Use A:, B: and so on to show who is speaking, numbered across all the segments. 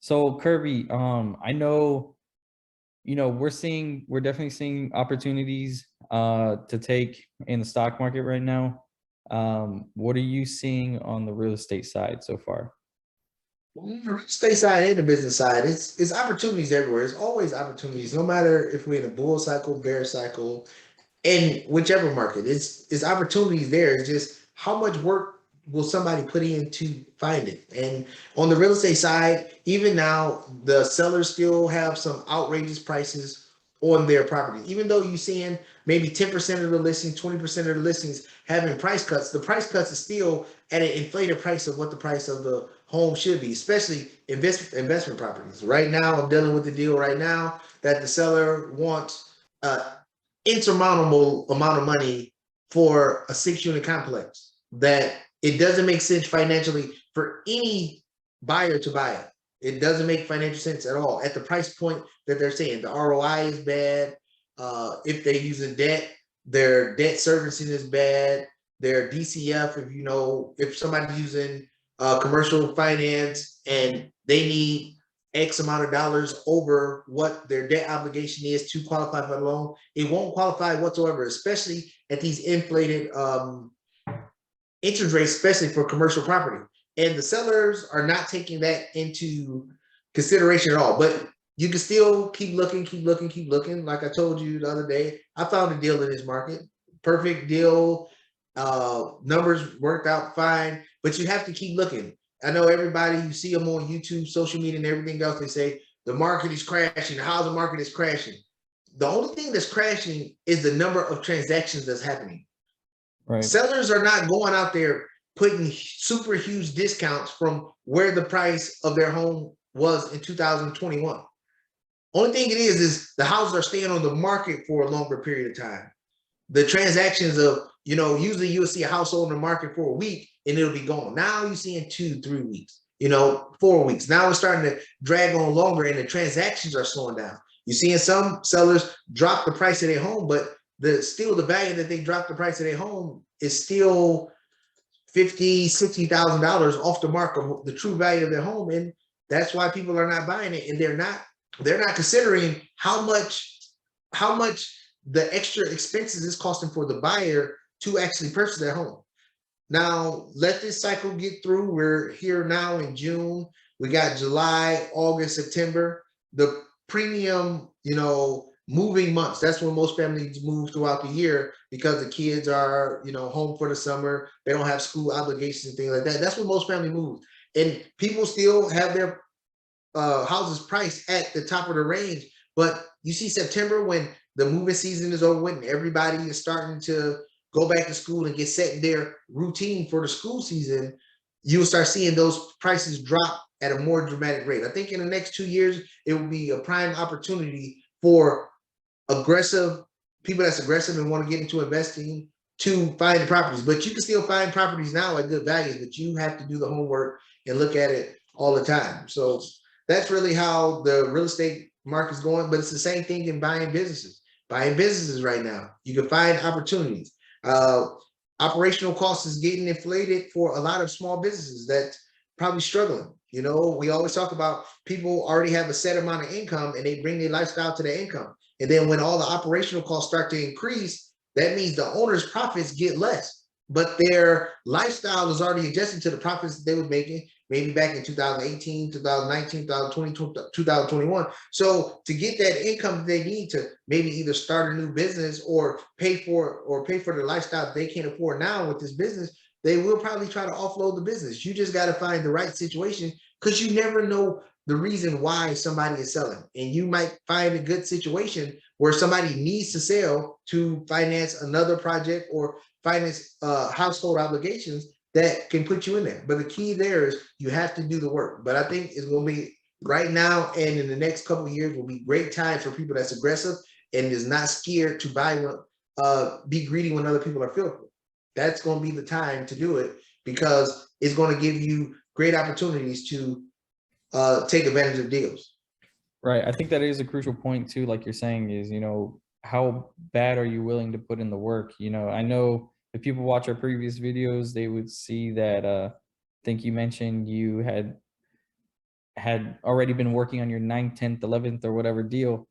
A: So Kirby, I know, we're definitely seeing opportunities to take in the stock market right now. What are you seeing on the real estate side so far?
B: On the real estate side and the business side, it's opportunities everywhere. It's always opportunities, no matter if we're in a bull cycle, bear cycle, in whichever market. It's opportunities there. It's just how much work will somebody put in to find it. And on the real estate side, even now, the sellers still have some outrageous prices on their property. Even though you're seeing maybe 10% of the listings, 20% of the listings having price cuts, the price cuts is still at an inflated price of what the price of the home should be, especially investment properties. Right now, I'm dealing with the deal right now that the seller wants insurmountable amount of money for a 6 unit complex that it doesn't make sense financially for any buyer to buy it. It doesn't make financial sense at all at the price point that they're saying. The ROI is bad. If they're using debt, their debt servicing is bad. Their DCF, if somebody's using commercial finance and they need X amount of dollars over what their debt obligation is to qualify for the loan, it won't qualify whatsoever, especially at these inflated interest rates, especially for commercial property. And the sellers are not taking that into consideration at all. But you can still keep looking, keep looking, keep looking. Like I told you the other day, I found a deal in this market. Perfect deal. Numbers worked out fine, but you have to keep looking. I know everybody, you see them on YouTube, social media, and everything else. They say the market is crashing, the housing market is crashing. The only thing that's crashing is the number of transactions that's happening.
A: Right.
B: Sellers are not going out there putting super huge discounts from where the price of their home was in 2021. Only thing it is the houses are staying on the market for a longer period of time. The transactions of, usually you'll see a house on the market for a week and it'll be gone. Now you're seeing 2, 3 weeks, 4 weeks. Now it's starting to drag on longer and the transactions are slowing down. You're seeing some sellers drop the price of their home, but the value that they dropped the price of their home is still $50,000, $60,000 off the mark of the true value of their home. And that's why people are not buying it. And they're not considering how much the extra expenses is costing for the buyer to actually purchase their home. Now, let this cycle get through. We're here now in June. We got July, August, September. The premium, moving months. That's when most families move throughout the year because the kids are, home for the summer. They don't have school obligations and things like that. That's when most families move. And people still have their houses priced at the top of the range. But you see September when the moving season is over with and everybody is starting to go back to school and get set in their routine for the school season, you'll start seeing those prices drop at a more dramatic rate. I think in the next 2 years, it will be a prime opportunity for people that's aggressive and want to get into investing to find the properties. But you can still find properties now at good values, but you have to do the homework and look at it all the time. So that's really how the real estate market is going. But it's the same thing in buying businesses. Buying businesses right now, you can find opportunities. Operational costs is getting inflated for a lot of small businesses that probably struggling. We always talk about people already have a set amount of income and they bring their lifestyle to their income. And then when all the operational costs start to increase, that means the owner's profits get less, but their lifestyle is already adjusting to the profits that they were making maybe back in 2018, 2019, 2020, 2021. So to get that income they need to maybe either start a new business or pay for the lifestyle they can't afford now with this business, they will probably try to offload the business. You just got to find the right situation because you never know the reason why somebody is selling. And you might find a good situation where somebody needs to sell to finance another project or finance household obligations that can put you in there. But the key there is you have to do the work. But I think it's going to be right now and in the next couple of years will be great time for people that's aggressive and is not scared to be greedy when other people are fearful. That's going to be the time to do it because it's going to give you great opportunities to take advantage of deals.
A: Right. I think that is a crucial point too, like you're saying, is, how bad are you willing to put in the work? I know if people watch our previous videos, they would see that I think you mentioned you had had already been working on your 9th, 10th, 11th, or whatever deal,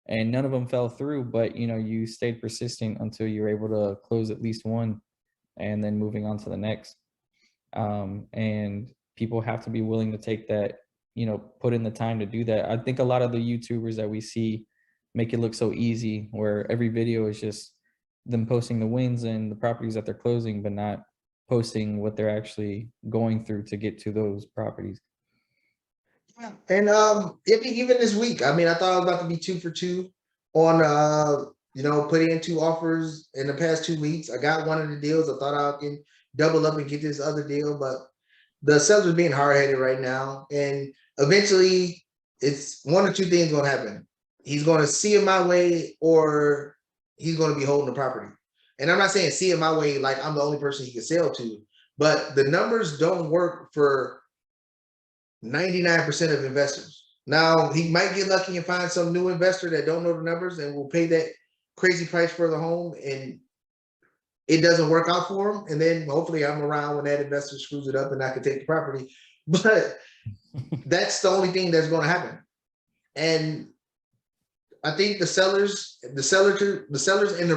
A: and none of them fell through, but you stayed persistent until you were able to close at least one, and then moving on to the next. And people have to be willing to take that, put in the time to do that. I think a lot of the YouTubers that we see make it look so easy, where every video is just them posting the wins and the properties that they're closing, but not posting what they're actually going through to get to those properties.
B: Yeah. And even this week, I mean, I thought I was about to be 2 for 2 on putting in 2 offers in the past 2 weeks. I got one of the deals. I thought I can double up and get this other deal, but the seller's being hard-headed right now. And eventually it's one or two things gonna happen. He's gonna see it my way, or he's gonna be holding the property. And I'm not saying see it my way like I'm the only person he can sell to, but the numbers don't work for 99% of investors. Now, he might get lucky and find some new investor that don't know the numbers and will pay that crazy price for the home, and it doesn't work out for him. And then hopefully I'm around when that investor screws it up and I can take the property. But that's the only thing that's going to happen. And I think the sellers and the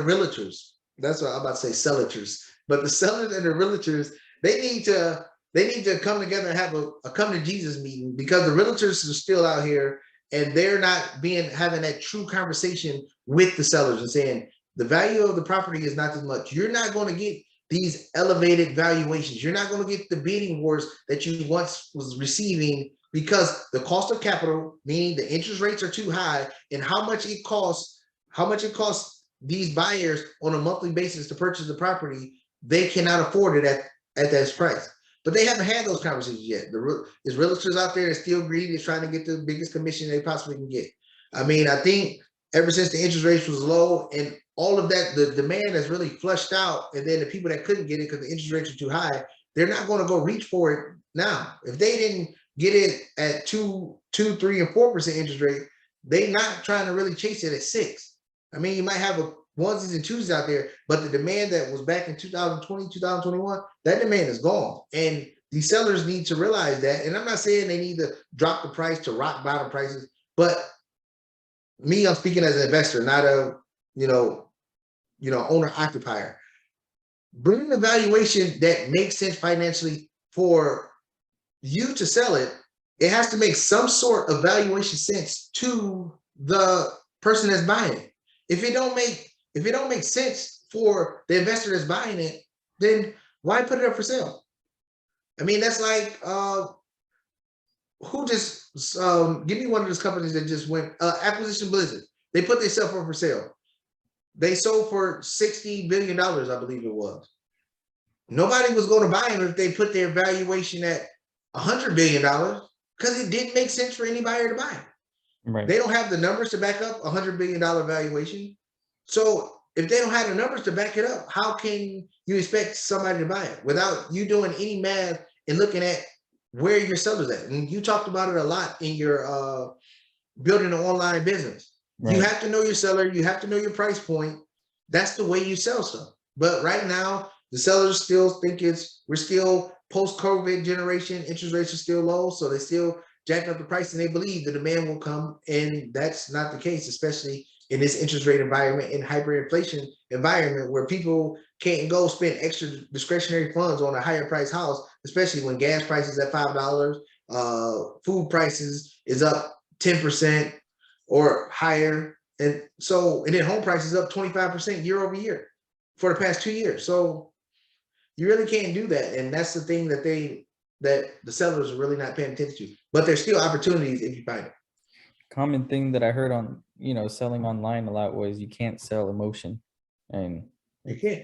B: realtors, that's what I'm about to say, sellers, but the sellers and the realtors, they need to come together and have a come to Jesus meeting, because the realtors are still out here and they're not having that true conversation with the sellers and saying the value of the property is not as much. You're not going to get these elevated valuations. You're not going to get the bidding wars that you once was receiving, because the cost of capital, meaning the interest rates are too high, and how much it costs these buyers on a monthly basis to purchase the property, they cannot afford it at that price. But they haven't had those conversations yet. There's realtors out there that still greedy, is trying to get the biggest commission they possibly can get. I mean, I think ever since the interest rates was low and all of that, the demand has really flushed out. And then the people that couldn't get it because the interest rates are too high, they're not going to go reach for it now. If they didn't get it at 2, 3, and 4% interest rate, they're not trying to really chase it at 6. I mean, you might have a onesies and twosies out there, but the demand that was back in 2020, 2021, that demand is gone. And these sellers need to realize that. And I'm not saying they need to drop the price to rock bottom prices, but I'm speaking as an investor, not a, owner occupier. Bring the valuation that makes sense financially for you to sell it. It has to make some sort of valuation sense to the person that's buying it. If it don't make sense for the investor that's buying it, then why put it up for sale? I mean, that's like who just give me one of those companies that just went Acquisition Blizzard. They put themselves up for sale. They sold for $60 billion, I believe it was. Nobody was going to buy them if they put their valuation at $100 billion, because it didn't make sense for any buyer to buy it. Right. They don't have the numbers to back up $100 billion valuation. So if they don't have the numbers to back it up, how can you expect somebody to buy it without you doing any math and looking at where your seller's at? And you talked about it a lot in your building an online business. Right. You have to know your seller. You have to know your price point. That's the way you sell stuff. But right now, the sellers still think we're still post-COVID generation. Interest rates are still low, so they still jack up the price, and they believe the demand will come. And that's not the case, especially in this interest rate environment and hyperinflation environment, where people can't go spend extra discretionary funds on a higher price house, especially when gas prices at $5, food prices is up 10% or higher. And then home prices up 25% year over year for the past 2 years. So you really can't do that. And that's the thing that the sellers are really not paying attention to. But there's still opportunities if you find it.
A: Common thing that I heard on, selling online a lot was you can't sell emotion. And
B: you can't.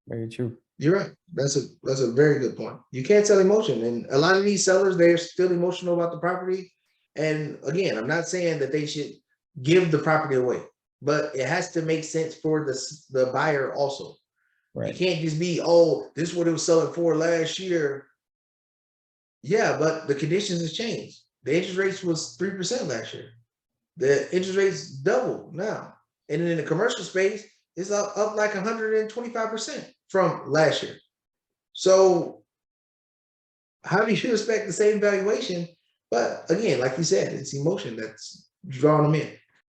A: Very true.
B: You're right. That's a very good point. You can't sell emotion. And a lot of these sellers, they're still emotional about the property. And again, I'm not saying that they should give the property away, but it has to make sense for the buyer also. Right. It can't just be, oh, this is what it was selling for last year. Yeah, but the conditions have changed. The interest rates was 3% last year. The interest rates doubled now. And in the commercial space, it's up like 125% from last year. So how do you expect the same valuation But again, like you said, it's emotion that's drawing them in.